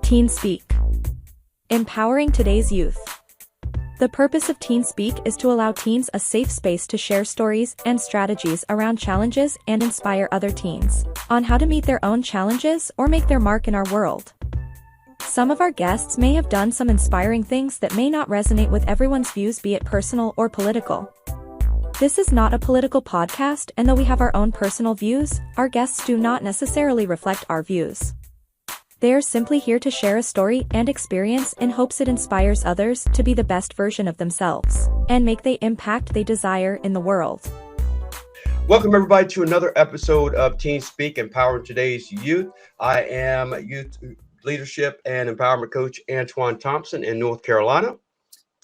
Teen Speak. Empowering today's youth. The purpose of Teen Speak is to allow teens a safe space to share stories and strategies around challenges and inspire other teens on how to meet their own challenges or make their mark in our world. Some of our guests may have done some inspiring things that may not resonate with everyone's views, be it personal or political. This is not a political podcast, and though we have our own personal views, our guests do not necessarily reflect our views. They are simply here to share a story and experience in hopes it inspires others to be the best version of themselves and make the impact they desire in the world. Welcome everybody to another episode of Teen Speak, Empowering Today's Youth. I am Youth Leadership and Empowerment Coach Antoine Thompson in North Carolina.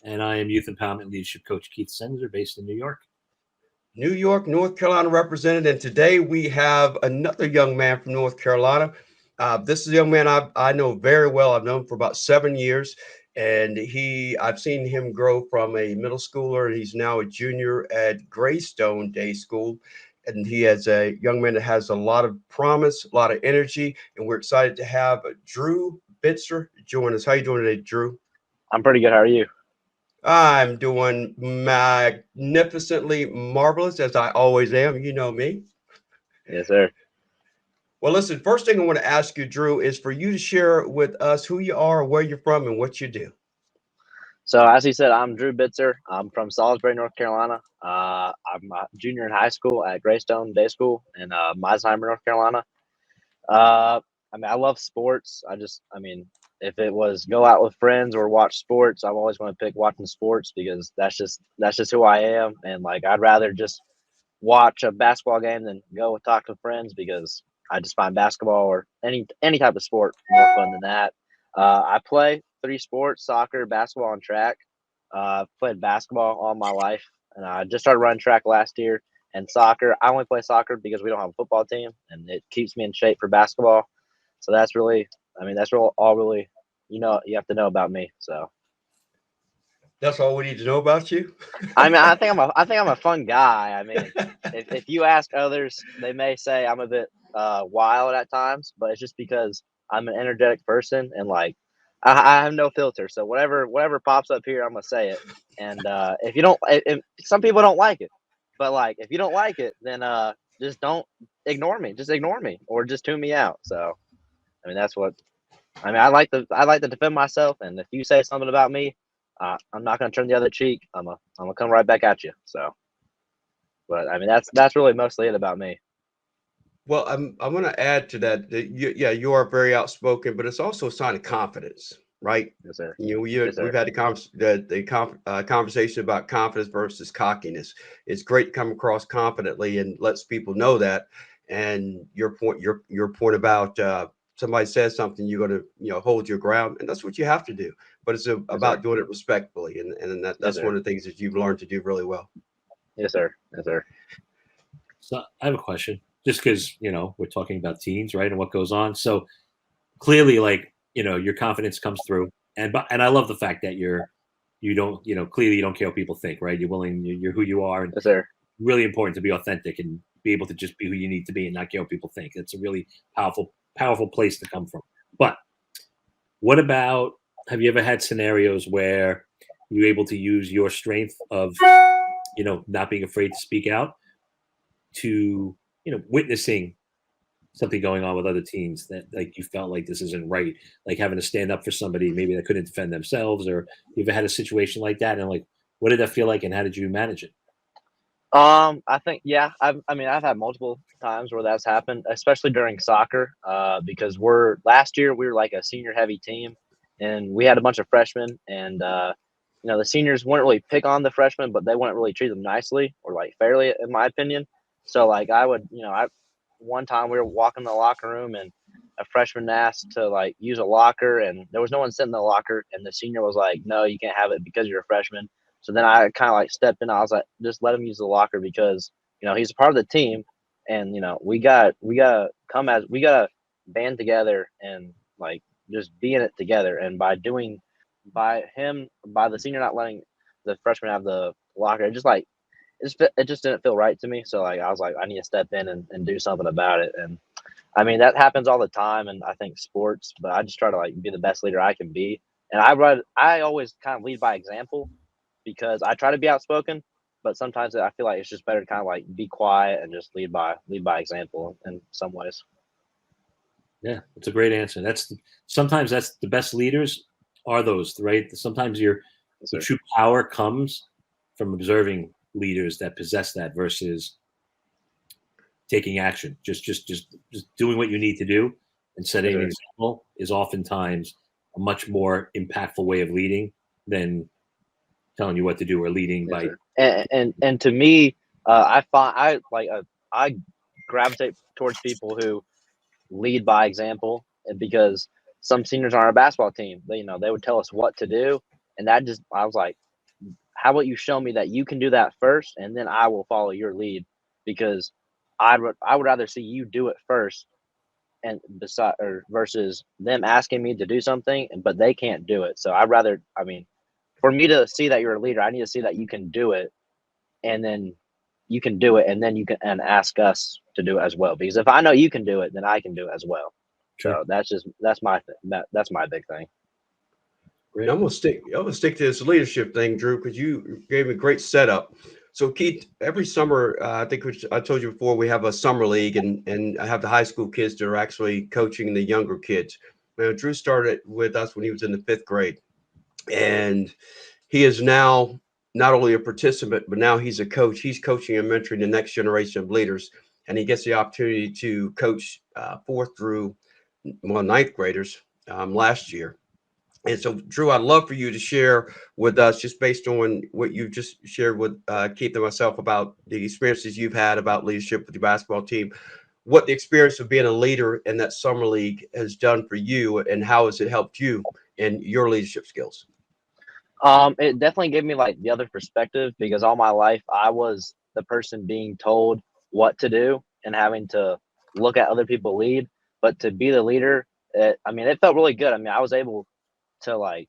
And I am Youth Empowerment Leadership Coach Keith Senzer, based in New York. New York, North Carolina represented, and today we have another young man from North Carolina. This is a young man I know very well. I've known him for about 7 years, and I've seen him grow from a middle schooler, and he's now a junior at Greystone Day School. And he is a young man that has a lot of promise, a lot of energy, and we're excited to have Drew Bitzer join us. How you doing today, Drew? I'm pretty good. How are you? I'm doing magnificently marvelous, as I always am. You know me. Yes, sir. Well, listen, first thing I want to ask you, Drew, is for you to share with us who you are, where you're from, and what you do. So, as he said, I'm Drew Bitzer. I'm from Salisbury, North Carolina. I'm a junior in high school at Greystone Day School in Meisheimer, North Carolina. I love sports. If it was go out with friends or watch sports, I'm always going to pick watching sports because that's just who I am. And I'd rather just watch a basketball game than go and talk to friends because I just find basketball or any type of sport more fun than that. I play 3 sports: soccer, basketball, and track. I've played basketball all my life, and I just started running track last year. And soccer, I only play soccer because we don't have a football team, and it keeps me in shape for basketball. So that's really all you have to know about me. So that's all we need to know about you. I think I'm a fun guy. I mean, if you ask others, they may say I'm a bit wild at times, but it's just because I'm an energetic person and I have no filter. So whatever pops up here, I'm gonna say it. And if some people don't like it, but if you don't like it, then just don't ignore me. Just ignore me or just tune me out. So that's what I like to defend myself. And if you say something about me, I'm not gonna turn the other cheek. I'm gonna come right back at you. So, but that's really mostly it about me. Well, I'm going to add to that. You are very outspoken, but it's also a sign of confidence, right? Yes, sir. We've had the conversation about confidence versus cockiness. It's great to come across confidently and lets people know that. And your point about somebody says something, you're going to hold your ground, and that's what you have to do. But it's about doing it respectfully, and that's one of the things that you've learned to do really well. Yes, sir. Yes, sir. So I have a question. Just because, we're talking about teens, right, and what goes on. So clearly, your confidence comes through. And I love the fact that clearly you don't care what people think, right? You're willing, you're who you are. And yes, sir. Really important to be authentic and be able to just be who you need to be and not care what people think. It's a really powerful place to come from. But what about, have you ever had scenarios where you're able to use your strength of, not being afraid to speak out to, witnessing something going on with other teens that you felt like this isn't right, like having to stand up for somebody maybe that couldn't defend themselves, or you ever had a situation like that, and what did that feel like and how did you manage it? I think, yeah, I've had multiple times where that's happened, especially during soccer, because last year we were like a senior heavy team and we had a bunch of freshmen, and the seniors wouldn't really pick on the freshmen, but they wouldn't really treat them nicely or fairly, in my opinion. So one time we were walking in the locker room and a freshman asked to use a locker, and there was no one sitting in the locker, and the senior was like, "No, you can't have it because you're a freshman." So then I kind of stepped in. I was like, "Just let him use the locker because he's a part of the team, and we gotta band together and just be in it together." And by the senior not letting the freshman have the locker, it just didn't feel right to me. So I was like, I need to step in and do something about it. And I mean, that happens all the time, and I think sports. But I just try to like be the best leader I can be, and I always kind of lead by example because I try to be outspoken, but sometimes I feel like it's just better to kind of like be quiet and just lead by example in some ways. Yeah, that's a great answer. Sometimes that's the best leaders are those, right? Sometimes the Yes, sir. true power comes from observing leaders that possess that versus taking action. Just doing what you need to do and setting an Yes, sir. example is oftentimes a much more impactful way of leading than telling you what to do or leading Yes, by. sir. And to me, I gravitate towards people who lead by example, and because some seniors on our basketball team, they would tell us what to do, and that just I was like, how about you show me that you can do that first, and then I will follow your lead, because I would rather see you do it first, and beside or versus them asking me to do something, but they can't do it. So I'd rather, I mean, for me to see that you're a leader, I need to see that you can do it, and then you can do it, and then you can and ask us to do it as well. Because if I know you can do it, then I can do it as well. Sure. So that's my big thing. And I'm gonna stick to this leadership thing, Drew, because you gave me a great setup. So Keith, every summer, I think which I told you before, we have a summer league, and I have the high school kids that are actually coaching the younger kids. Now, Drew started with us when he was in the fifth grade, and he is now not only a participant, but now he's a coach. He's coaching and mentoring the next generation of leaders, and he gets the opportunity to coach fourth through ninth graders last year. And so, Drew, I'd love for you to share with us, just based on what you just shared with Keith and myself about the experiences you've had about leadership with your basketball team, what the experience of being a leader in that summer league has done for you, and how has it helped you in your leadership skills? It definitely gave me like the other perspective, because all my life I was the person being told what to do and having to look at other people lead. But to be the leader, it felt really good. I mean, I was able to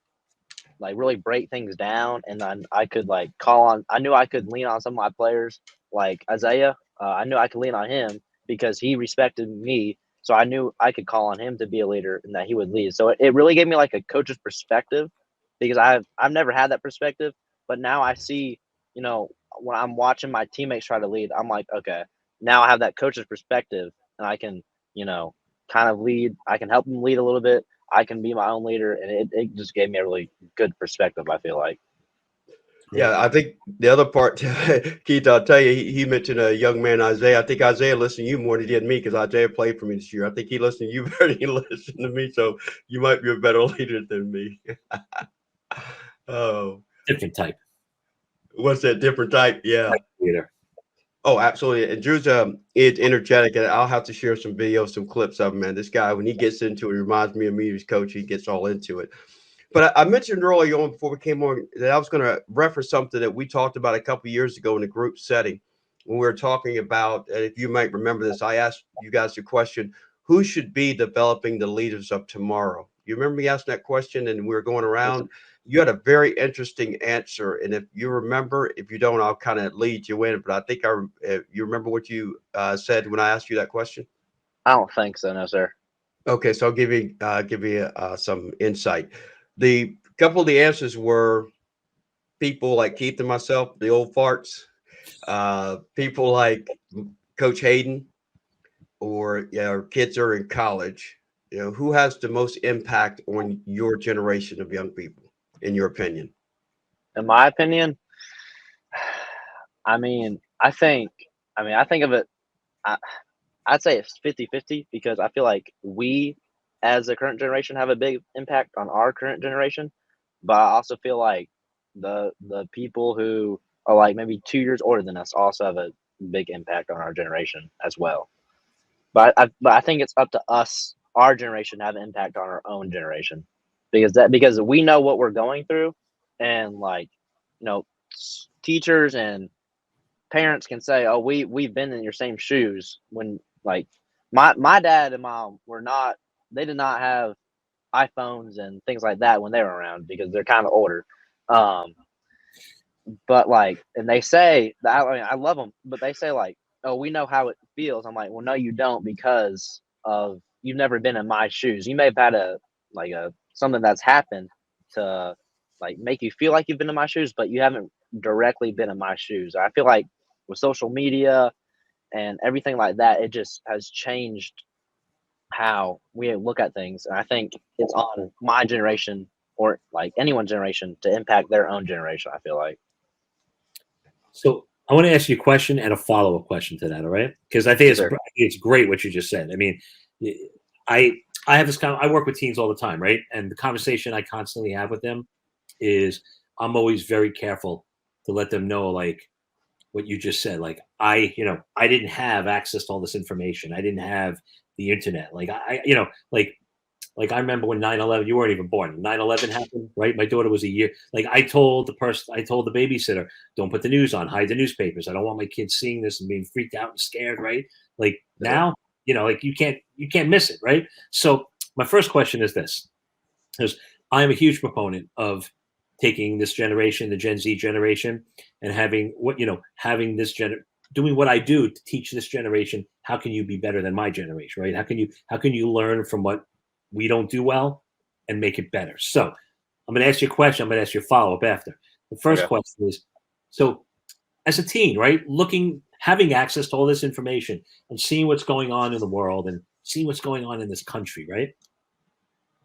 really break things down, and then I could like call on. I knew I could lean on some of my players, like Isaiah. I knew I could lean on him because he respected me, so I knew I could call on him to be a leader and that he would lead. So it really gave me like a coach's perspective, because I've never had that perspective, but now I see, when I'm watching my teammates try to lead, I'm like, okay, now I have that coach's perspective, and I can, you know, kind of lead. I can help them lead a little bit. I can be my own leader, and it just gave me a really good perspective, I feel like. Yeah, I think the other part, Keith, I'll tell you, he mentioned a young man, Isaiah. I think Isaiah listened to you more than he did me, because Isaiah played for me this year. I think he listened to you better than he listened to me. So you might be a better leader than me. Oh, Different type what's that different type? Yeah. leader. Oh, absolutely. And Drew's is energetic, and I'll have to share some videos, some clips of him. Man, this guy, when he gets into it, he reminds me of me, his coach. He gets all into it. But I mentioned early on before we came on that I was going to reference something that we talked about a couple of years ago in a group setting when we were talking about, if you might remember this, I asked you guys the question, who should be developing the leaders of tomorrow? You remember me asking that question, and we were going around. You had a very interesting answer. And if you remember, if you don't, I'll kind of lead you in. But I think you remember what you said when I asked you that question? I don't think so, no, sir. Okay, so I'll give you some insight. The couple of the answers were people like Keith and myself, the old farts, people like Coach Hayden, or yeah, or kids are in college. Who has the most impact on your generation of young people, in your opinion? In my opinion, I mean, I think of it. I, I'd say it's 50-50, because I feel like we, as the current generation, have a big impact on our current generation. But I also feel like the people who are like maybe 2 years older than us also have a big impact on our generation as well. But I think it's up to us, our generation, to have an impact on our own generation, because we know what we're going through, and like, teachers and parents can say, "Oh, we've been in your same shoes." When like my dad and mom were not, they did not have iPhones and things like that when they were around, because they're kind of older. Um, but like, and they say that, I love them, but they say like, "Oh, we know how it feels." I'm like, "Well, no, you don't, because of you've never been in my shoes. You may have had a something that's happened to like make you feel like you've been in my shoes, but you haven't directly been in my shoes. I feel like with social media and everything like that, it just has changed how we look at things. And I think it's on my generation or like anyone's generation to impact their own generation, I feel like. So I want to ask you a question and a follow-up question to that, all right? Because I think Yes, sir. it's great what you just said. I mean, I I have this I work with teens all the time, right? And the conversation I constantly have with them is I'm always very careful to let them know, like what you just said. Like I didn't have access to all this information. I didn't have the internet. Like like I remember when 9/11, you weren't even born. 9/11 happened, right? My daughter was a year. Like I told the babysitter, don't put the news on, hide the newspapers. I don't want my kids seeing this and being freaked out and scared, right? Like Yes, sir. now, like you can't miss it, right? So my first question is this: is I am a huge proponent of taking this generation, the Gen Z generation, and having doing what I do to teach this generation. How can you be better than my generation, right? How can you learn from what we don't do well and make it better? So I'm going to ask you a question. I'm going to ask you a follow up after. The first Okay. question is: so as a teen, right, having access to all this information and seeing what's going on in the world and seeing what's going on in this country, right?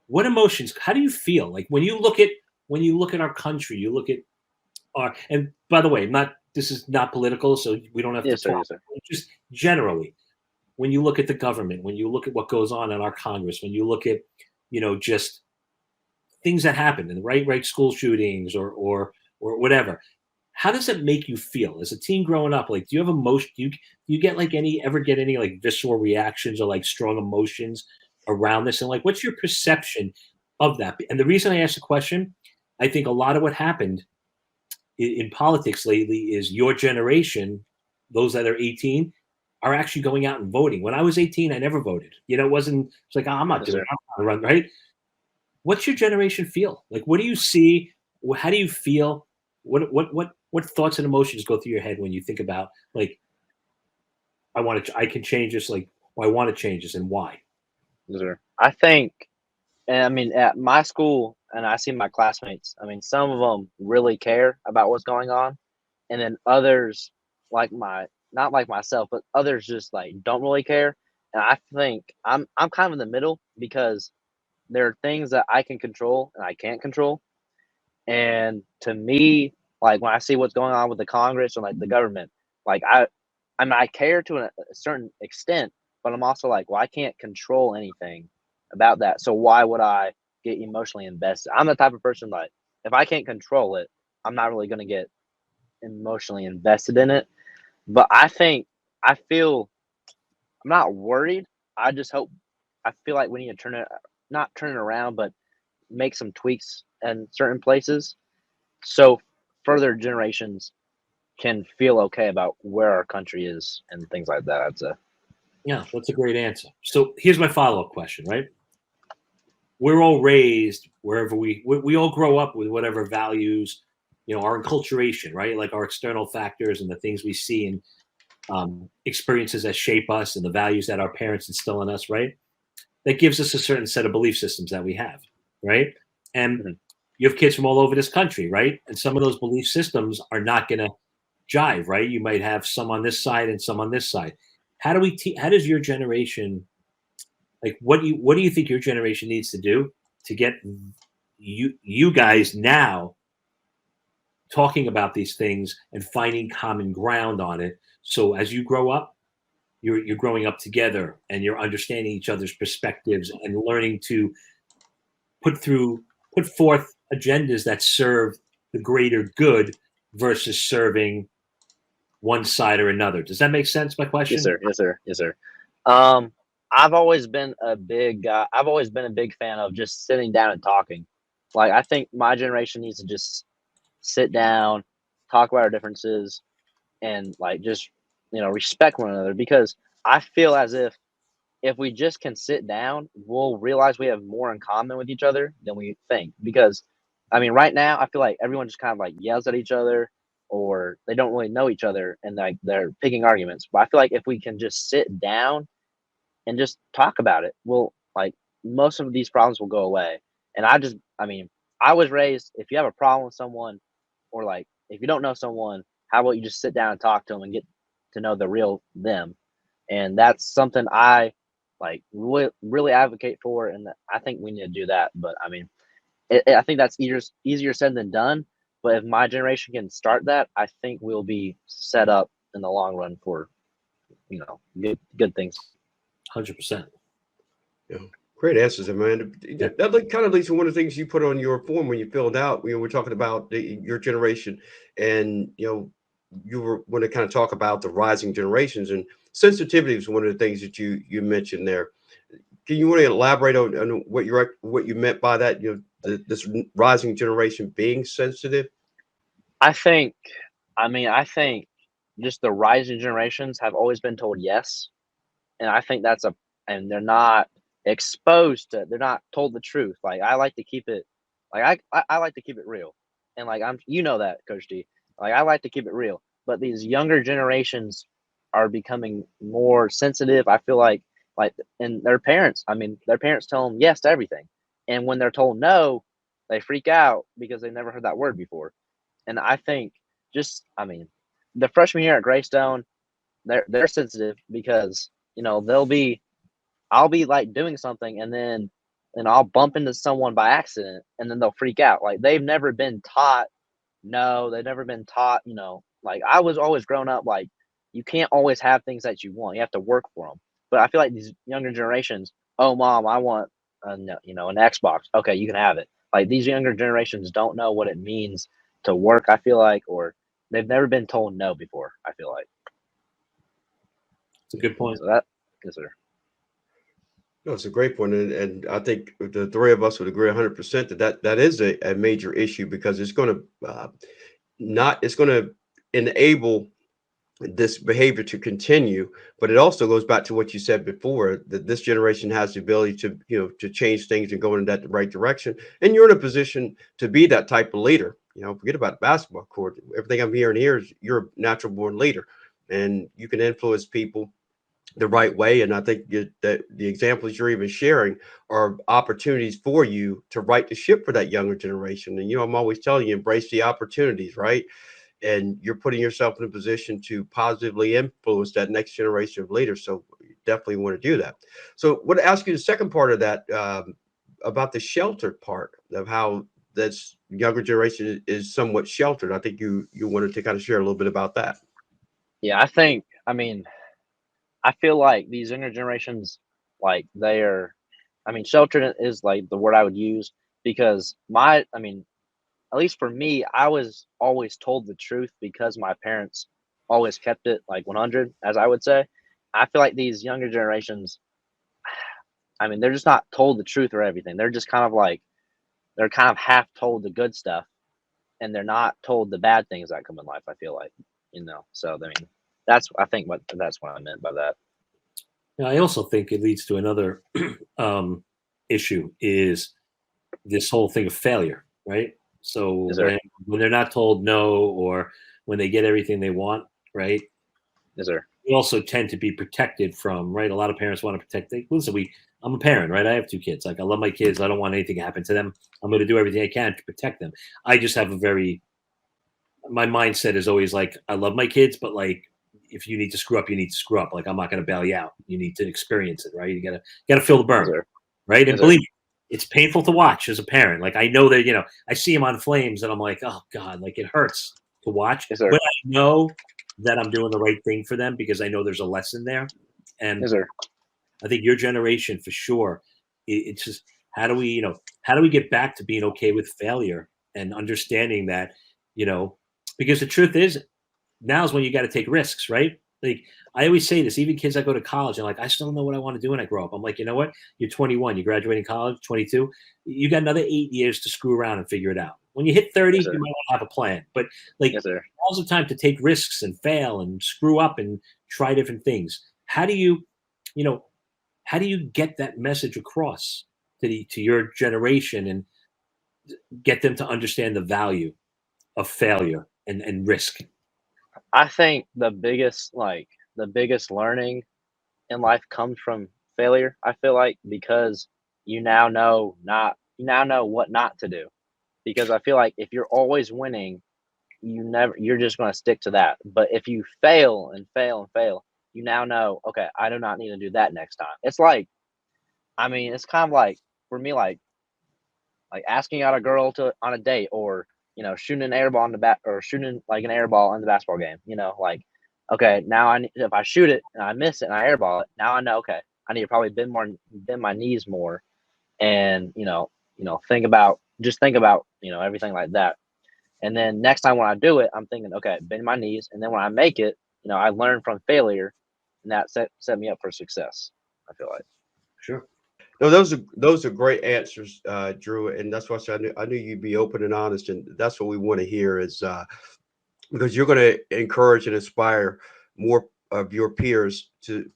What emotions? How do you feel like when you look at our country? You look at our, and by the way, not this is not political, so we don't have to Yes, sir. talk. Yes, sir. Just generally, when you look at the government, when you look at what goes on in our Congress, when you look at just things that happen and right school shootings or whatever. How does it make you feel as a teen growing up? Like, do you have emotion? Do you get like ever get any like visceral reactions or like strong emotions around this? And like, what's your perception of that? And the reason I asked the question, I think a lot of what happened in politics lately is your generation, those that are 18, are actually going out and voting. When I was 18, I never voted. It's like, oh, I'm not Yes, doing sir. it. I'm not gonna run, right? What's your generation feel? Like, what do you see? How do you feel? What thoughts and emotions go through your head when you think about like I can change this, like, or I want to change this, and why? Yes, sir. I think, and I mean, at my school, and I see my classmates, I mean, some of them really care about what's going on. And then others, not like myself, but others just like don't really care. And I think I'm kind of in the middle because there are things that I can control and I can't control. And to me, like when I see what's going on with the Congress and like the government, like I mean I care to a certain extent, but I'm also like, well, I can't control anything about that. So why would I get emotionally invested? I'm the type of person like if I can't control it, I'm not really gonna get emotionally invested in it. But I feel I'm not worried. I just hope I feel like we need to not turn it around, but make some tweaks in certain places so further generations can feel okay about where our country is and things like that. I'd say. Yeah, that's a great answer. So here's my follow up question, right? We're all raised wherever we all grow up with whatever values, our enculturation, right? Like our external factors and the things we see and experiences that shape us and the values that our parents instill in us, right? That gives us a certain set of belief systems that we have, right? And Mhm. you have kids from all over this country, right? And some of those belief systems are not going to jive, right? You might have some on this side and some on this side. How does your generation, like, what do you think your generation needs to do to get you guys now talking about these things and finding common ground on it? So as you grow up, you're growing up together and you're understanding each other's perspectives and learning to put through put forth agendas that serve the greater good versus serving one side or another. Does that make sense, my Yes, question? sir. Yes, sir. Yes, sir. Um, I've always been a big guy. I've always been a big fan of just sitting down and talking. Like I think my generation needs to just sit down, talk about our differences, and like just respect one another because I feel as if we just can sit down, we'll realize we have more in common with each other than we think. Because, I mean, right now, I feel like everyone just kind of like yells at each other or they don't really know each other and like they're picking arguments. But I feel like if we can just sit down and just talk about it. Well, like most of these problems will go away. And I mean, I was raised, if you have a problem with someone, or like if you don't know someone, how about you just sit down and talk to them and get to know the real them? And that's something I like really advocate for, and I think we need to do that. But I mean, I think that's easier said than done. But if my generation can start that, I think we'll be set up in the long run for good things. 100%. Yeah. Great answers, man. Yeah. That kind of leads to one of the things you put on your form when you filled out. We're talking about your generation, and you were want to kind of talk about the rising generations, and sensitivity was one of the things that you mentioned there. Can you want to elaborate on what you meant by that? This rising generation being sensitive. I think, I think just the rising generations have always been told yes, and I think and they're not they're not told the truth. Like I like to keep it, like I like to keep it real, and like that, Coach D. Like I like to keep it real, but these younger generations are becoming more sensitive. I feel like, and their parents tell them yes to everything, and when they're told no, they freak out because they never heard that word before. And I think the freshman year at Greystone, they're sensitive because I'll be like doing something, and I'll bump into someone by accident, and then they'll freak out. Like they've never been taught no, they've never been taught, like I was always grown up like you can't always have things that you want. You have to work for them. But I feel like these younger generations, oh mom, I want an Xbox. Okay, you can have it. Like these younger generations don't know what it means to work, I feel like, or they've never been told no before, I feel like. It's a good point. So that yes, sir. No, it's a great point, and I think the three of us would agree 100% that is a major issue because it's going to not it's going to enable this behavior to continue, but it also goes back to what you said before that this generation has the ability to to change things and go in that right direction, and you're in a position to be that type of leader. Forget about the basketball court. Everything I'm hearing here is you're a natural born leader, and you can influence people the right way. And I think that the examples you're even sharing are opportunities for you to right the ship for that younger generation. And I'm always telling you, embrace the opportunities, right? And you're putting yourself in a position to positively influence that next generation of leaders. So you definitely want to do that. So I want to ask you the second part of that, about the sheltered part of how this younger generation is somewhat sheltered. I think you wanted to kind of share a little bit about that. Yeah, I feel like these younger generations, like sheltered is like the word I would use because at least for me, I was always told the truth because my parents always kept it like 100, as I would say. I feel like these younger generations, they're just not told the truth or everything. They're kind of half told the good stuff, and they're not told the bad things that come in life. I feel like, So that's what I meant by that. Now, I also think it leads to another issue is this whole thing of failure, right? So Is there? when they're not told no, or when they get everything they want, right? Is there? We also tend to be protected from, right? A lot of parents want to protect. Listen, I'm a parent, right? I have 2 kids. Like I love my kids. I don't want anything to happen to them. I'm going to do everything I can to protect them. I just have my mindset is always like, I love my kids, but like, if you need to screw up, you need to screw up. Like I'm not going to bail you out. You need to experience it, right? You gotta feel the Is burn, there? right? And Is there? believe me, it's painful to watch as a parent. Like I know that I see him on flames, and I'm like, oh God, like it hurts to watch. Is there? But I know that I'm doing the right thing for them because I know there's a lesson there. And Is there? I think your generation for sure, it's just how do we get back to being okay with failure and understanding that, because the truth is now is when you got to take risks, right? Like I always say this, even kids that go to college and like, I still don't know what I want to do when I grow up. I'm like, you know what? You're 21, you're graduating college, 22. You got another 8 years to screw around and figure it out. When you hit 30, Is you there? might want to have a plan. But like Is there? now's the time to take risks and fail and screw up and try different things. How do you know, how do you get that message across to your generation and get them to understand the value of failure and risk? I think the biggest learning in life comes from failure. I feel like because you now know what not to do. Because I feel like if you're always winning, you're just going to stick to that. But if you fail and fail and fail, you now know, okay, I do not need to do that next time. It's like, I mean, it's kind of like for me, like asking out a girl to on a date, or shooting an air ball in the bat, or shooting like an air ball in the basketball game. Like, okay, now if I shoot it and I miss it and I airball it, now I know, okay, I need to probably bend my knees more, and think about everything like that. And then next time when I do it, I'm thinking, okay, bend my knees, and then when I make it, I learn from failure, and that set me up for success. I feel like. Sure. No, those are great answers, Drew, and that's why I knew you'd be open and honest, and that's what we want to hear is because you're going to encourage and inspire more of your peers to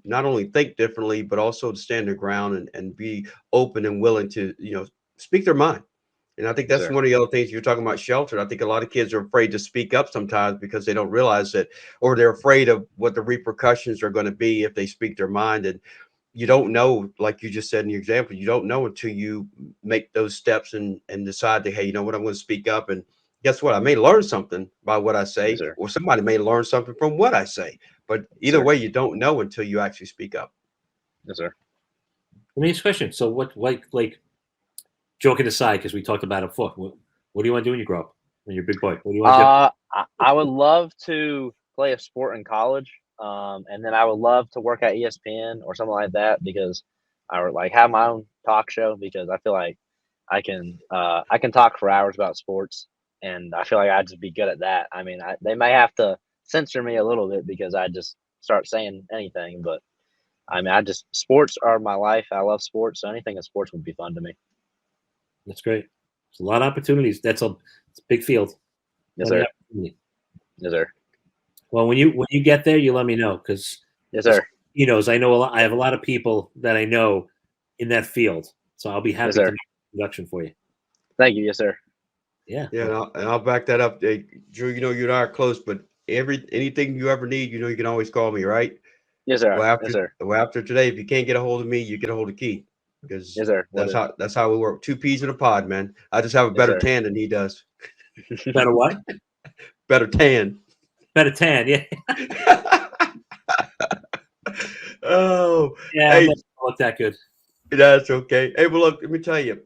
not only think differently but also to stand their ground and be open and willing to speak their mind. And I think Yes, that's sir. one of the other things you're talking about shelter. I think a lot of kids are afraid to speak up sometimes because they don't realize that, or they're afraid of what the repercussions are going to be if they speak their mind. And you don't know, like you just said in your example, you don't know until you make those steps and decide to, hey, you know what, I'm going to speak up. And guess what? I may learn something by what I Yes, say, sir. or somebody may learn something from what I say. But Yes, either sir. way, you don't know until you actually speak up. Yes, sir. Let me ask you a question. So, what, like, joking aside, because we talked about it before, what do you want to do when you grow up? When you're a big boy, what do you want to do? I would love to play a sport in college, and then I would love to work at ESPN or something like that, because I would like have my own talk show, because I feel like I can talk for hours about sports, and I feel like I'd just be good at that. I mean, they may have to censor me a little bit because I just start saying anything, but I mean, sports are my life. I love sports, so anything in sports would be fun to me. That's great. There's a lot of opportunities. It's a big field. Yes, Plenty sir. of opportunity. Yes, sir. Well, when you get there, you let me know, because Yes, sir. I know a lot. I have a lot of people that I know in that field, so I'll be Yes, happy to sir. make an introduction for you. Thank you. Yes, sir. Yeah. Yeah, and I'll back that up. Hey, Drew, you and I are close, but anything you ever need, you can always call me, right? Yes, sir. Well, Yes, sir. after today, if you can't get a hold of me, you get a hold of Keith, because Yes, sir. Will do. that's how we work. Two peas in a pod, man. I just have a Yes, better sir. tan than he does. Better what? Better tan. Better tan. Yeah. Oh, Yeah. I'm hey, not look that good. that's okay. Hey, well, look, let me tell you,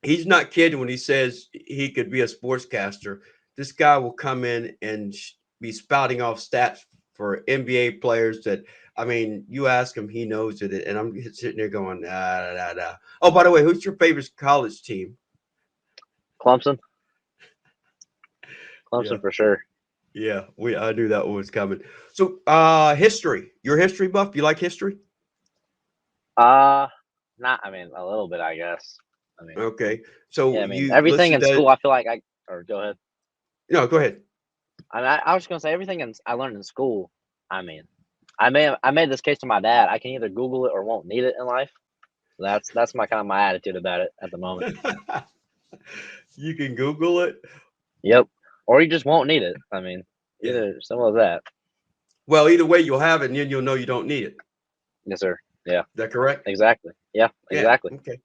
he's not kidding when he says he could be a sportscaster. This guy will come in and be spouting off stats for NBA players that, I mean, you ask him, he knows it. And I'm sitting there going, Oh, by the way, who's your favorite college team? Clemson. Yeah. Clemson for sure. Yeah. I knew that one was coming. So, history. You're a history buff. You like history? Uh Not. I mean, a little bit, I guess. I mean, Okay. yeah. So I mean, you everything listed in that. school. I feel like I. Or go ahead. No, go ahead. I was just gonna say everything I learned in school. I mean, I made this case to my dad. I can either Google it or won't need it in life. That's my kind of my attitude about it at the moment. You can Google it. Yep. Or you just won't need it. I mean, Yeah. either some of that. Well, either way, you'll have it, and then you'll know you don't need it. Yes, sir. Yeah. Is that correct? Exactly. Yeah. Yeah. Exactly. Okay.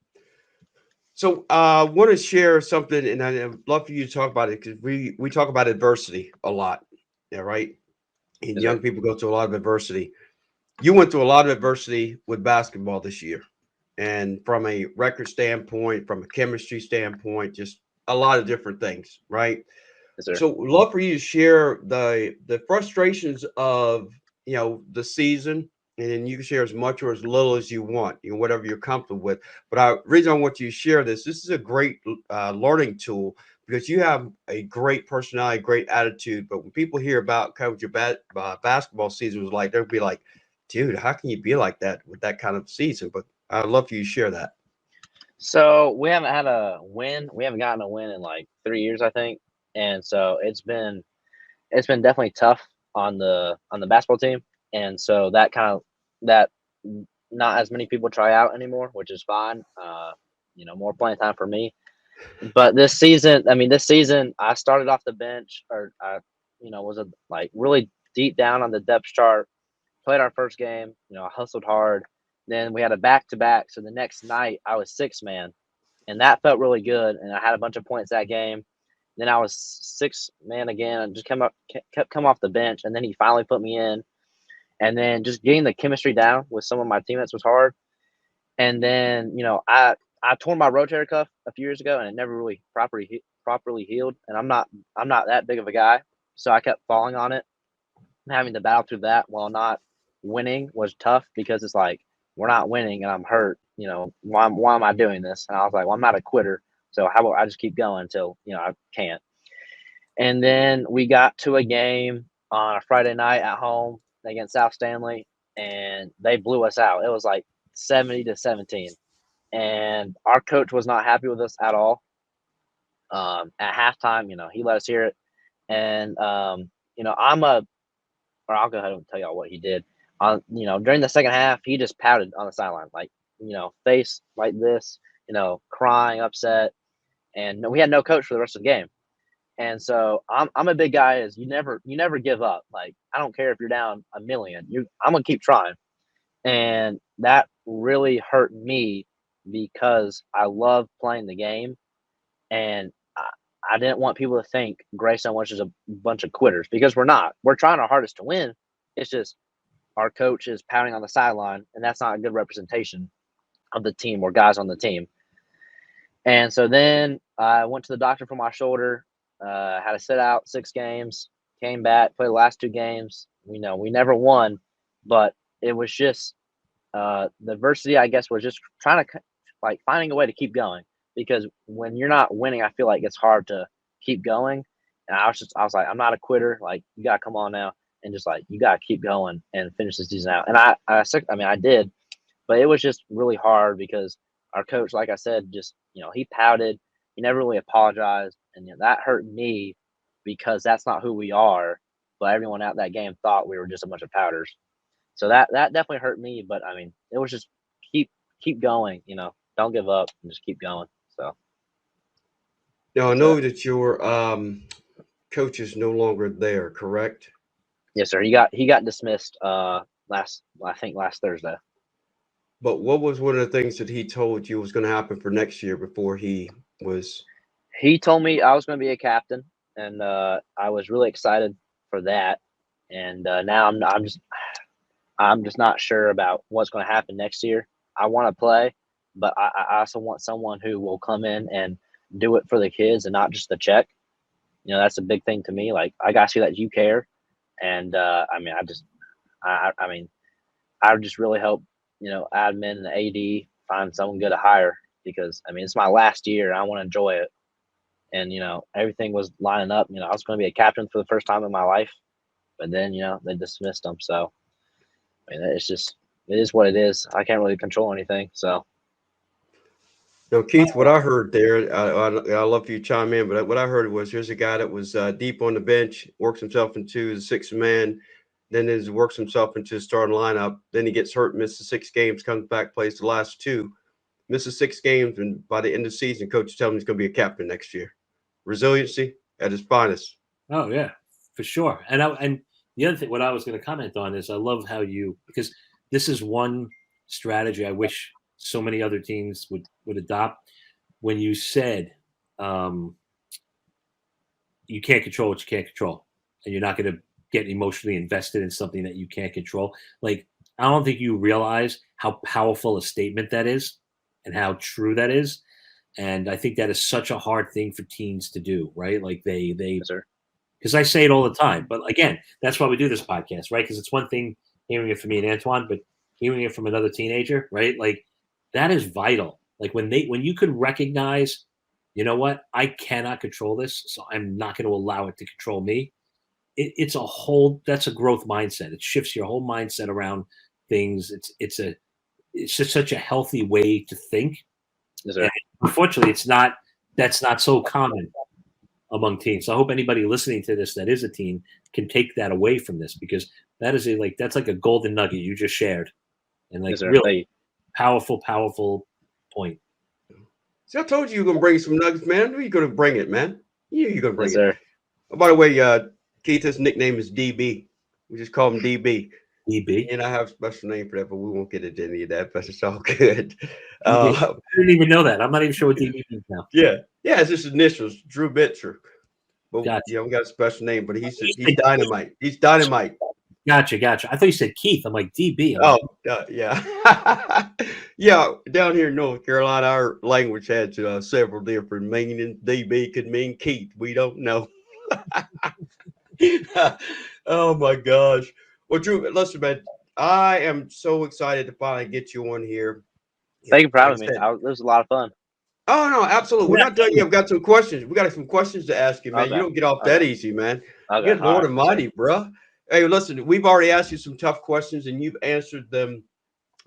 So I want to share something, and I'd love for you to talk about it because we talk about adversity a lot. Yeah, right. And Yes, sir. young people go through a lot of adversity. You went through a lot of adversity with basketball this year, and from a record standpoint, from a chemistry standpoint, just a lot of different things, right? Yes, sir. So, love for you to share the frustrations of the season, and then you can share as much or as little as you want, whatever you're comfortable with. But reason I want you to share this is a great learning tool because you have a great personality, great attitude. But when people hear about kind of what your basketball season was like, they'll be like, "Dude, how can you be like that with that kind of season?" But I'd love for you to share that. So we haven't had a win. We haven't gotten a win in like 3 years, I think. And so it's been definitely tough on the basketball team. And so that not as many people try out anymore, which is fine. More playing time for me. But this season I started off the bench, or I, was like really deep down on the depth chart. Played our first game. I hustled hard, Then we had a back-to-back. So the next night I was 6-man, and that felt really good. And I had a bunch of points that game. Then I was 6-man again and just kept come off the bench. And then he finally put me in. And then just getting the chemistry down with some of my teammates was hard. And then, I tore my rotator cuff a few years ago, and it never really properly healed. And I'm not that big of a guy, so I kept falling on it. Having to battle through that while not winning was tough because it's like we're not winning and I'm hurt. Why am I doing this? And I was like, well, I'm not a quitter, so how about I just keep going until I can't. And then we got to a game on a Friday night at home against South Stanley, and they blew us out. It was like 70-17, and our coach was not happy with us at all. At halftime, he let us hear it, and I'll go ahead and tell y'all what he did. During the second half, he just pouted on the sideline, like, face like this, crying, upset, and we had no coach for the rest of the game. And so I'm a big guy. Is you never give up. Like, I don't care if you're down a million. I'm gonna keep trying. And that really hurt me because I love playing the game, and I didn't want people to think Greystone was just a bunch of quitters, because we're not. We're trying our hardest to win. It's just our coach is pounding on the sideline, and that's not a good representation of the team or guys on the team. And so then I went to the doctor for my shoulder, had to sit out 6 games, came back, played the last 2 games. We never won, but it was just the adversity, I guess, was just trying to finding a way to keep going, because when you're not winning, I feel like it's hard to keep going. And I was like, I'm not a quitter. Like, you gotta come on now, and just like, you gotta keep going and finish the season out. And I did, but it was just really hard because our coach, like I said, just he pouted. He never really apologized, and that hurt me because that's not who we are. But everyone out that game thought we were just a bunch of pouters. So that definitely hurt me. But I mean, it was just keep going. Don't give up and just keep going. So Now, I know that your coach is no longer there, correct? yes, sir. He got dismissed last Thursday. But what was one of the things that he told you was going to happen for next year before he was? He told me I was going to be a captain, and I was really excited for that. And now I'm just not sure about what's going to happen next year. I want to play, but I also want someone who will come in and do it for the kids and not just the check. That's a big thing to me. Like, I got to see that you care. And I would just really hope, admin and the AD find someone good to hire, because it's my last year and I want to enjoy it. And, everything was lining up. I was going to be a captain for the first time in my life, but then, they dismissed him. So, it is what it is. I can't really control anything. So. Now, Keith, what I heard there, I love for you to chime in, but what I heard was here's a guy that was deep on the bench, works himself into the 6th-man, then works himself into the starting lineup. Then he gets hurt, misses 6 games, comes back, plays the last 2, misses 6 games, and by the end of the season, coach tells him he's going to be a captain next year. Resiliency at its finest. Oh yeah, for sure. And the other thing, what I was going to comment on is I love how because this is one strategy I wish so many other teams would adopt. When you said you can't control what you can't control, and you're not going to get emotionally invested in something that you can't control. Like, I don't think you realize how powerful a statement that is and how true that is. And I think that is such a hard thing for teens to do, right? Like because I say it all the time, but again, that's why we do this podcast, right? Because it's one thing hearing it from me and Antoine, but hearing it from another teenager, right? Like, that is vital. Like, when you could recognize, you know what, I cannot control this, so I'm not going to allow it to control me. That's a growth mindset. It shifts your whole mindset around things. It's just such a healthy way to think. Yes, sir. Unfortunately, that's not so common among teens. So I hope anybody listening to this that is a teen can take that away from this, because that's like a golden nugget you just shared, and like, yes, really powerful point. See, I told you you're gonna bring some nuggets, man. You're gonna bring it, man. You're gonna bring yes, it. Sir. Oh, by the way, Keith, his nickname is DB. We just call him DB. DB. and I have a special name for that, but we won't get into any of that. But it's all good. DB. Uh, I didn't even know that. I'm not even sure what DB means now. yeah, yeah, it's just initials, Drew Bitzer. But Gotcha. yeah, we got a special name. But he's You said dynamite. He's dynamite. Gotcha. I thought you said Keith. I'm like DB. I'm Oh, like, yeah. Yeah, down here in North Carolina, our language has several different meanings. DB could mean Keith. We don't know. Oh my gosh. Well, Drew, listen, man, I am so excited to finally get you on here. Yeah, Thank you for like I having me. said, It was a lot of fun. oh no, absolutely. We're yeah, not done yet. We've got some questions. We got some questions to ask you, man. You Okay. don't get off that Okay. easy, man. Okay. Good All Lord right. Yes, sir. Almighty, bruh. Hey, listen, we've already asked you some tough questions, and you've answered them,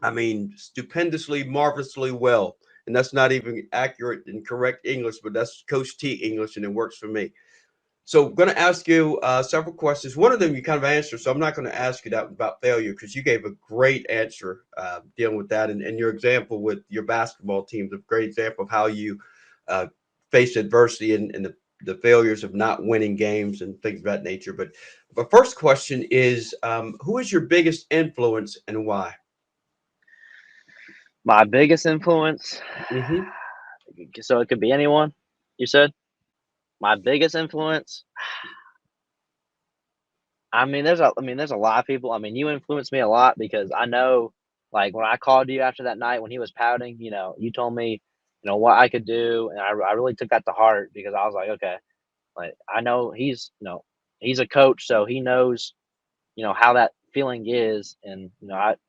I mean, stupendously, marvelously well. And that's not even accurate and correct English, but that's Coach T English, and it works for me. So I'm going to ask you several questions. One of them you kind of answered, so I'm not going to ask you that about failure because you gave a great answer dealing with that, and your example with your basketball team is a great example of how you uh, face adversity and the failures of not winning games and things of that nature. But first question is, who is your biggest influence and why? My biggest influence. Hmm. So it could be anyone. You said my biggest influence. There's a lot of people. I mean, you influenced me a lot because I know, like, when I called you after that night when he was pouting, you told me, what I could do, and I really took that to heart because I was like, okay, like I know he's a coach, so he knows, how that feeling is, and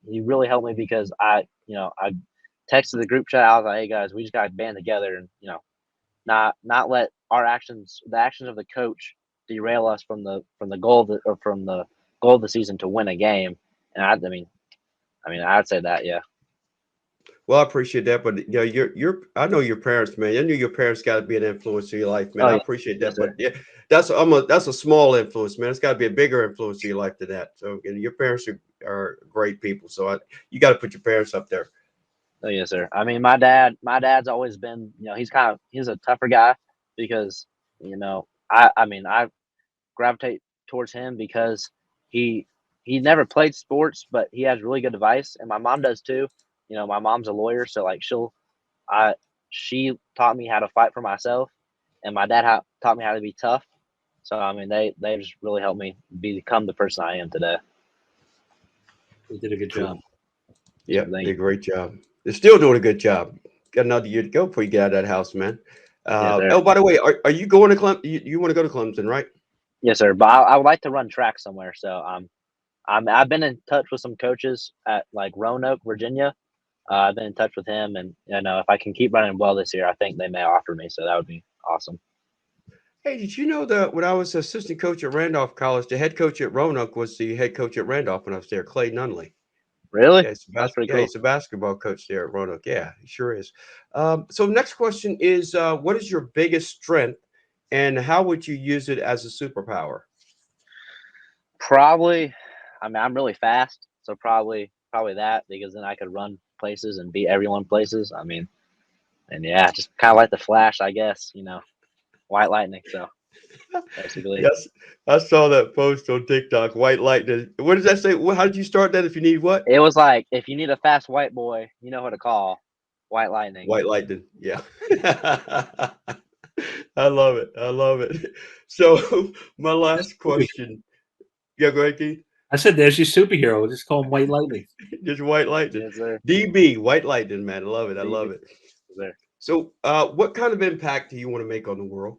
he really helped me because I texted the group chat. I was like, hey guys, we just got to band together and not let the actions of the coach derail us from the goal or from the goal of the season to win a game. And I'd say that, yeah. Well, I appreciate that, but you're. I know your parents, man. I knew your parents got to be an influence in your life, man. Oh I yeah, appreciate yes that, sir. but yeah, that's a small influence, man. It's got to be a bigger influence in your life than that. So your parents are great people. So you got to put your parents up there. Oh yes sir. I mean, my dad's always been, he's a tougher guy because I gravitate towards him because he he never played sports, but he has really good advice, and my mom does too. My mom's a lawyer, so like I she taught me how to fight for myself, and my dad taught me how to be tough. So I mean, they just really helped me become the person I am today. they did a good Cool. job. So Yep, thank did a you. great job. They're still doing a good job. Got another year to go before you get out of that house, man. Yes sir. Oh, by the way, are you going to Clemson? You want to go to Clemson, right? Yes sir. But I would like to run track somewhere. So I've been in touch with some coaches at like Roanoke, Virginia. I've been in touch with him, and if I can keep running well this year, I think they may offer me. So that would be awesome. Hey, did you know that when I was assistant coach at Randolph College, the head coach at Roanoke was the head coach at Randolph when I was there, Clay Nunley. Really? Yeah, That's pretty yeah, cool. he's a basketball coach there at Roanoke. Yeah, he sure is. So next question is, what is your biggest strength, and how would you use it as a superpower? Probably, I'm really fast, so probably that because then I could run places and beat everyone places. And yeah, just kind of like the Flash, I guess. White lightning. So basically, Yes, I saw that post on TikTok. White lightning. What does that say? How did you start that? If you need what? it was like if you need a fast white boy, you know who to call. White lightning. White lightning. Yeah. I love it. I love it. So my last question. Yeah, go ahead, Keith. I said, "There's your superhero. We'll just call him White Lightning." Just white lightning. Yes, sir. DB, white lightning, man. I love it. I DB, love it. sir. So, what kind of impact do you want to make on the world?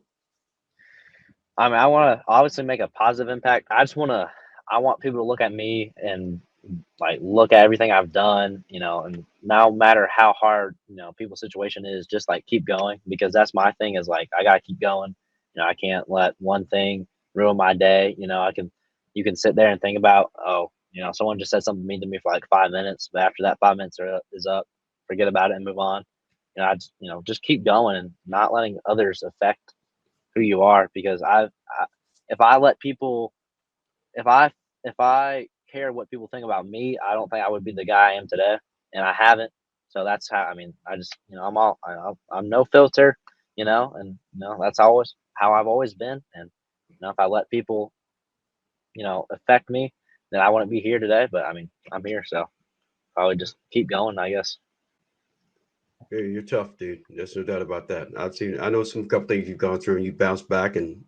I want to obviously make a positive impact. I want people to look at me and like look at everything I've done, and no matter how hard, people's situation is, just like keep going because that's my thing is like I gotta keep going. I can't let one thing ruin my day. You can sit there and think about, oh, someone just said something mean to me for like 5 minutes, but after that 5 minutes is up, forget about it and move on. Just keep going and not letting others affect who you are because if I let people if I if I care what people think about me, I don't think I would be the guy I am today, and I haven't. So that's how I just I'm no filter, and that's always how I've always been. And if I let people affect me, then I wouldn't be here today. But I mean, I'm here, so probably just keep going, I guess. Yeah, you're tough, dude. There's no doubt about that. I know some couple things you've gone through and you bounced back, and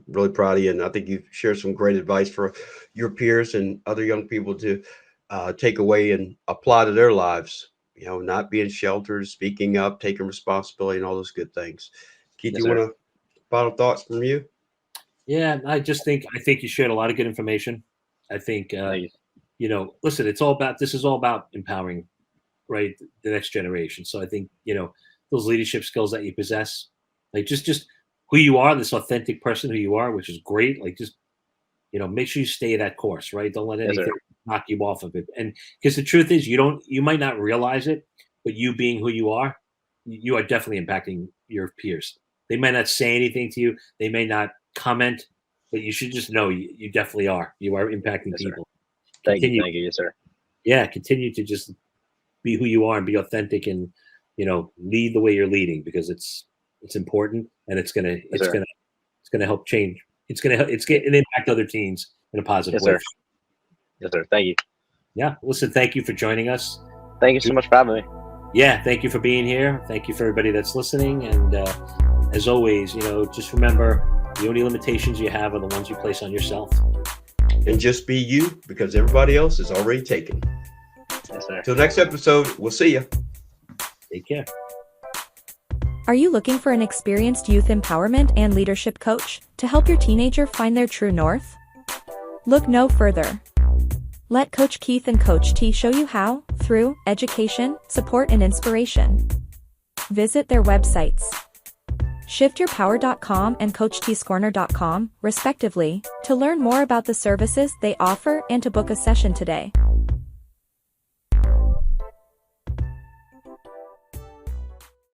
really proud of you. And I think you've shared some great advice for your peers and other young people to take away and apply to their lives. You know, not being sheltered, speaking up, taking responsibility, and all those good things. Keith, Yes, you want sir. to final thoughts from you? Yeah, I think you shared a lot of good information. I think Thank you. listen, this is all about empowering, right, the next generation. So I think those leadership skills that you possess, like just who you are, this authentic person who you are, which is great. Like just make sure you stay that course, right? Don't let Yes, sir. anything knock you off of it. And because the truth is, you might not realize it, but you being who you are definitely impacting your peers. They might not say anything to you, they may not comment, but you should just know you definitely are. You are impacting Yes, sir. people. Thank you. Continue, Thank you. Yes, sir. yeah, continue to just be who you are and be authentic, and lead the way you're leading, because it's important, and it's gonna Yes, it's sir. gonna it's gonna help change. It's gonna impact other teams in a positive Yes, way. sir. Yes, sir. Thank you. Yeah, listen, thank you for joining us. Thank you so much for having me. Yeah, thank you for being here. Thank you for everybody that's listening. And as always, just remember, the only limitations you have are the ones you place on yourself. And just be you, because everybody else is already taken. Yes, sir. Till next episode, we'll see you. Take care. Are you looking for an experienced youth empowerment and leadership coach to help your teenager find their true north? Look no further. Let Coach Keith and Coach T show you how, through education, support, and inspiration. Visit their websites, shiftyourpower.com and coachtscorner.com, respectively, to learn more about the services they offer and to book a session today.